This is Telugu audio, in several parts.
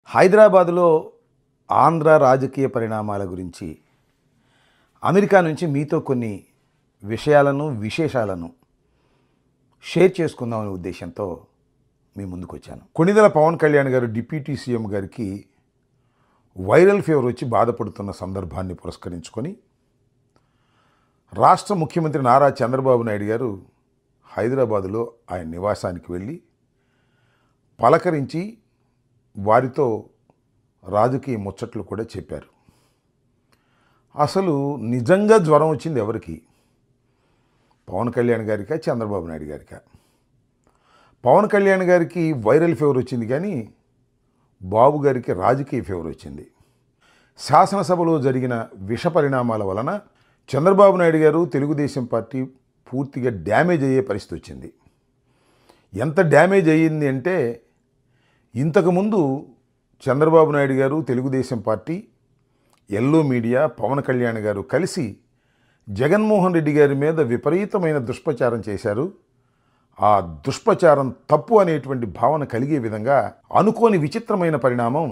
హైదరాబాదులో ఆంధ్ర రాజకీయ పరిణామాల గురించి అమెరికా నుంచి మీతో కొన్ని విశేషాలను షేర్ చేసుకుందామనే ఉద్దేశంతో మీ ముందుకు వచ్చాను. కొణిదెల పవన్ కళ్యాణ్ గారు డిప్యూటీ సీఎం గారికి వైరల్ ఫీవర్ వచ్చి బాధపడుతున్న సందర్భాన్ని పురస్కరించుకొని రాష్ట్ర ముఖ్యమంత్రి నారా చంద్రబాబు నాయుడు గారు హైదరాబాదులో ఆయన నివాసానికి వెళ్ళి పలకరించి వారితో రాజకీయ ముచ్చట్లు కూడా చెప్పారు. అసలు నిజంగా జ్వరం వచ్చింది ఎవరికి? పవన్ కళ్యాణ్ గారికా, చంద్రబాబు నాయుడు గారికా? పవన్ కళ్యాణ్ గారికి వైరల్ ఫీవర్ వచ్చింది, కానీ బాబు గారికి రాజకీయ ఫీవర్ వచ్చింది. శాసనసభలో జరిగిన విష పరిణామాల వలన చంద్రబాబు నాయుడు గారు తెలుగుదేశం పార్టీ పూర్తిగా డ్యామేజ్ అయ్యే పరిస్థితి వచ్చింది. ఎంత డ్యామేజ్ అయ్యింది అంటే, ఇంతకుముందు చంద్రబాబు నాయుడు గారు, Telugu Desam party, yellow media, Pavan Kalyan గారు కలిసి జగన్మోహన్ రెడ్డి గారి మీద విపరీతమైన దుష్ప్రచారం చేశారు. ఆ దుష్ప్రచారం తప్పు అనేటువంటి భావన కలిగే విధంగా అనుకోని విచిత్రమైన పరిణామం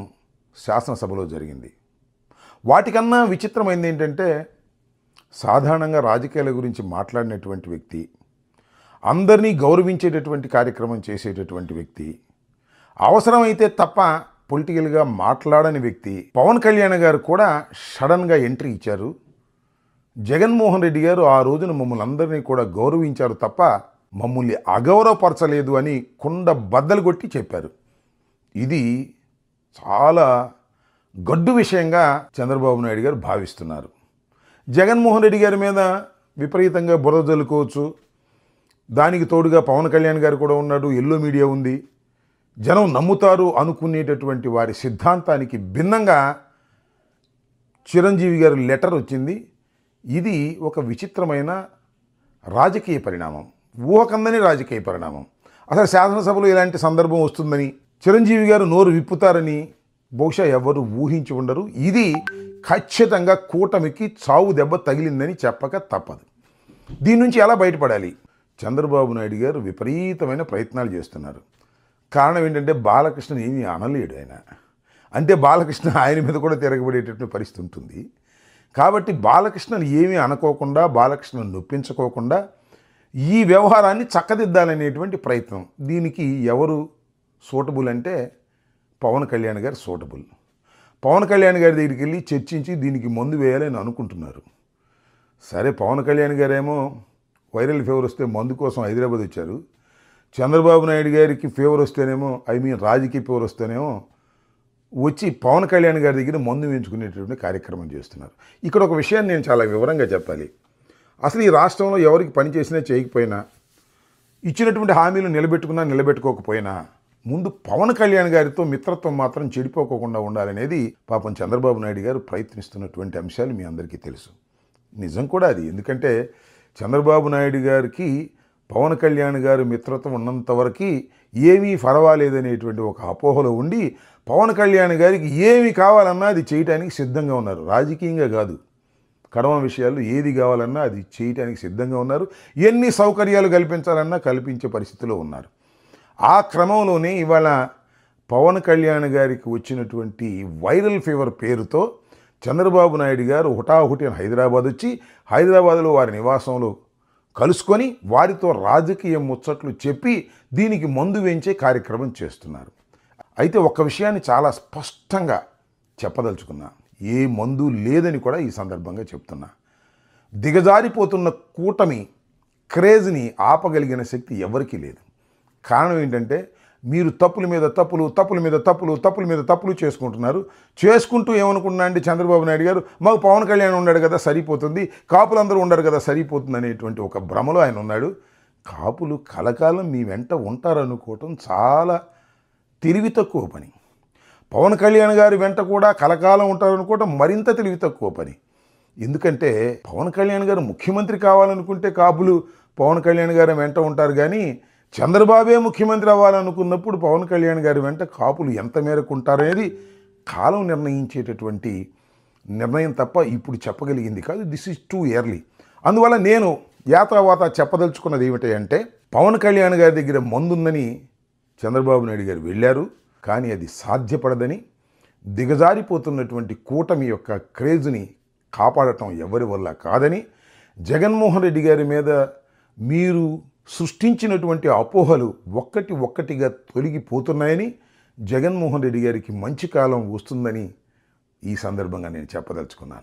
శాసనసభలో జరిగింది. వాటికన్నా విచిత్రమైనది ఏంటంటే, సాధారణంగా రాజకీయాల గురించి మాట్లాడినటువంటి వ్యక్తి, అందరినీ గౌరవించేటటువంటి కార్యక్రమం చేసేటటువంటి వ్యక్తి, అవసరమైతే తప్ప పొలిటికల్గా మాట్లాడని వ్యక్తి పవన్ కళ్యాణ్ గారు కూడా సడన్గా ఎంట్రీ ఇచ్చారు. జగన్మోహన్ రెడ్డి గారు ఆ రోజున మమ్మల్ని అందరినీ కూడా గౌరవించారు తప్ప మమ్మల్ని అగౌరవపరచలేదు అని కుండ బద్దలు కొట్టి చెప్పారు. ఇది చాలా గడ్డు విషయంగా చంద్రబాబు నాయుడు గారు భావిస్తున్నారు. జగన్మోహన్ రెడ్డి గారి మీద విపరీతంగా బురద జల్లుకోవచ్చు. దానికి తోడుగా పవన్ కళ్యాణ్ గారు కూడా ఉన్నాడు, ఎల్లో మీడియా ఉంది, జనం నమ్ముతారు అనుకునేటటువంటి వారి సిద్ధాంతానికి భిన్నంగా చిరంజీవి గారి లెటర్ వచ్చింది. ఇది ఒక విచిత్రమైన రాజకీయ పరిణామం, ఊహకందని రాజకీయ పరిణామం. అసలు శాసనసభలో ఇలాంటి సందర్భం వస్తుందని, చిరంజీవి గారు నోరు విప్పుతారని బహుశా ఎవరు ఊహించి ఉండరు. ఇది ఖచ్చితంగా కూటమికి చావు దెబ్బ తగిలిందని చెప్పక తప్పదు. దీని నుంచి ఎలా బయటపడాలి? చంద్రబాబు నాయుడు గారు విపరీతమైన ప్రయత్నాలు చేస్తున్నారు. కారణం ఏంటంటే, బాలకృష్ణ ఏమీ అనలేడు ఆయన. అంటే బాలకృష్ణ ఆయన మీద కూడా తిరగబడేటటువంటి పరిస్థితి ఉంటుంది. కాబట్టి బాలకృష్ణను ఏమీ అనుకోకుండా, బాలకృష్ణను నొప్పించుకోకుండా ఈ వ్యవహారాన్ని చక్కదిద్దాలనేటువంటి ప్రయత్నం. దీనికి ఎవరు సూటబుల్ అంటే పవన్ కళ్యాణ్ గారు సూటబుల్. పవన్ కళ్యాణ్ గారి దగ్గరికి వెళ్ళి చర్చించి దీనికి మందు వేయాలని అనుకుంటున్నారు. సరే, పవన్ కళ్యాణ్ గారేమో వైరల్ ఫీవర్ వస్తే మందు కోసం హైదరాబాద్ వచ్చారు. చంద్రబాబు నాయుడు గారికి ఫీవర్ వస్తేనేమో, రాజకీయ ఫీవర్ వస్తేనేమో వచ్చి పవన్ కళ్యాణ్ గారి దగ్గర మందు వేయించుకునేటటువంటి కార్యక్రమం చేస్తున్నారు. ఇక్కడ ఒక విషయాన్ని నేను చాలా వివరంగా చెప్పాలి. అసలు ఈ రాష్ట్రంలో ఎవరికి పని చేసినా చేయకపోయినా, ఇచ్చినటువంటి హామీలు నిలబెట్టుకున్నా నిలబెట్టుకోకపోయినా, ముందు పవన్ కళ్యాణ్ గారితో మిత్రత్వం మాత్రం చెడిపోకుండా ఉండాలనేది పాపం చంద్రబాబు నాయుడు గారు ప్రయత్నిస్తున్నటువంటి అంశాలు మీ అందరికీ తెలుసు. నిజం కూడా అది. ఎందుకంటే చంద్రబాబు నాయుడు గారికి పవన్ కళ్యాణ్ గారి మిత్రత్వం ఉన్నంతవరకు ఏమీ పర్వాలేదనేటువంటి ఒక అపోహలో ఉండి పవన్ కళ్యాణ్ గారికి ఏమి కావాలన్నా అది చేయటానికి సిద్ధంగా ఉన్నారు. రాజకీయంగా కాదు, కడమ విషయాలు ఏది కావాలన్నా అది చేయటానికి సిద్ధంగా ఉన్నారు. ఎన్ని సౌకర్యాలు కల్పించాలన్నా కల్పించే పరిస్థితిలో ఉన్నారు. ఆ క్రమంలోనే ఇవాళ పవన్ కళ్యాణ్ గారికి వచ్చినటువంటి వైరల్ ఫీవర్ పేరుతో చంద్రబాబు నాయుడు గారు హుటాహుటిన హైదరాబాద్ వచ్చి హైదరాబాద్లో వారి నివాసంలో కలుసుకొని వారితో రాజకీయ ముచ్చట్లు చెప్పి దీనికి మందు వేయించే కార్యక్రమం చేస్తున్నారు. అయితే ఒక్క విషయాన్ని చాలా స్పష్టంగా చెప్పదలుచుకున్నా, ఏ మందు లేదని కూడా ఈ సందర్భంగా చెప్తున్నా. దిగజారిపోతున్న కూటమి క్రేజ్ని ఆపగలిగిన శక్తి ఎవరికీ లేదు. కారణం ఏంటంటే, మీరు తప్పుల మీద తప్పులు చేసుకుంటున్నారు. చేసుకుంటూ ఏమనుకున్నా అంటే చంద్రబాబు నాయుడు గారు, మాకు పవన్ కళ్యాణ్ ఉన్నాడు కదా సరిపోతుంది, కాపులందరూ ఉండరు కదా సరిపోతుంది అనేటువంటి ఒక భ్రమలో ఆయన ఉన్నాడు. కాపులు కలకాలం మీ వెంట ఉంటారనుకోవటం చాలా తెలివి తక్కువ పని. పవన్ కళ్యాణ్ గారి వెంట కూడా కలకాలం ఉంటారనుకోవటం మరింత తెలివి తక్కువ పని. ఎందుకంటే పవన్ కళ్యాణ్ గారు ముఖ్యమంత్రి కావాలనుకుంటే కాపులు పవన్ కళ్యాణ్ గారి వెంట ఉంటారు, కానీ చంద్రబాబే ముఖ్యమంత్రి అవ్వాలనుకున్నప్పుడు పవన్ కళ్యాణ్ గారి వెంట కాపులు ఎంత మేరకు ఉంటారనేది కాలం నిర్ణయించేటటువంటి నిర్ణయం తప్ప ఇప్పుడు చెప్పగలిగింది కాదు. This is too early. అందువల్ల నేను యాత్రావాత చెప్పదలుచుకున్నది ఏమిటంటే, పవన్ కళ్యాణ్ గారి దగ్గర మందుందని చంద్రబాబు నాయుడు గారు వెళ్ళారు, కానీ అది సాధ్యపడదని దిగజారిపోతున్నటువంటి కూటమి యొక్క క్రేజ్ని కాపాడటం ఎవరి వల్ల కాదని, జగన్మోహన్ రెడ్డి గారి మీద మీరు సృష్టించినటువంటి అపోహలు ఒక్కటిగా తొలగిపోతున్నాయని, జగన్మోహన్ రెడ్డి గారికి మంచి కాలం వస్తుందని ఈ సందర్భంగా నేను చెప్పదలుచుకున్నాను.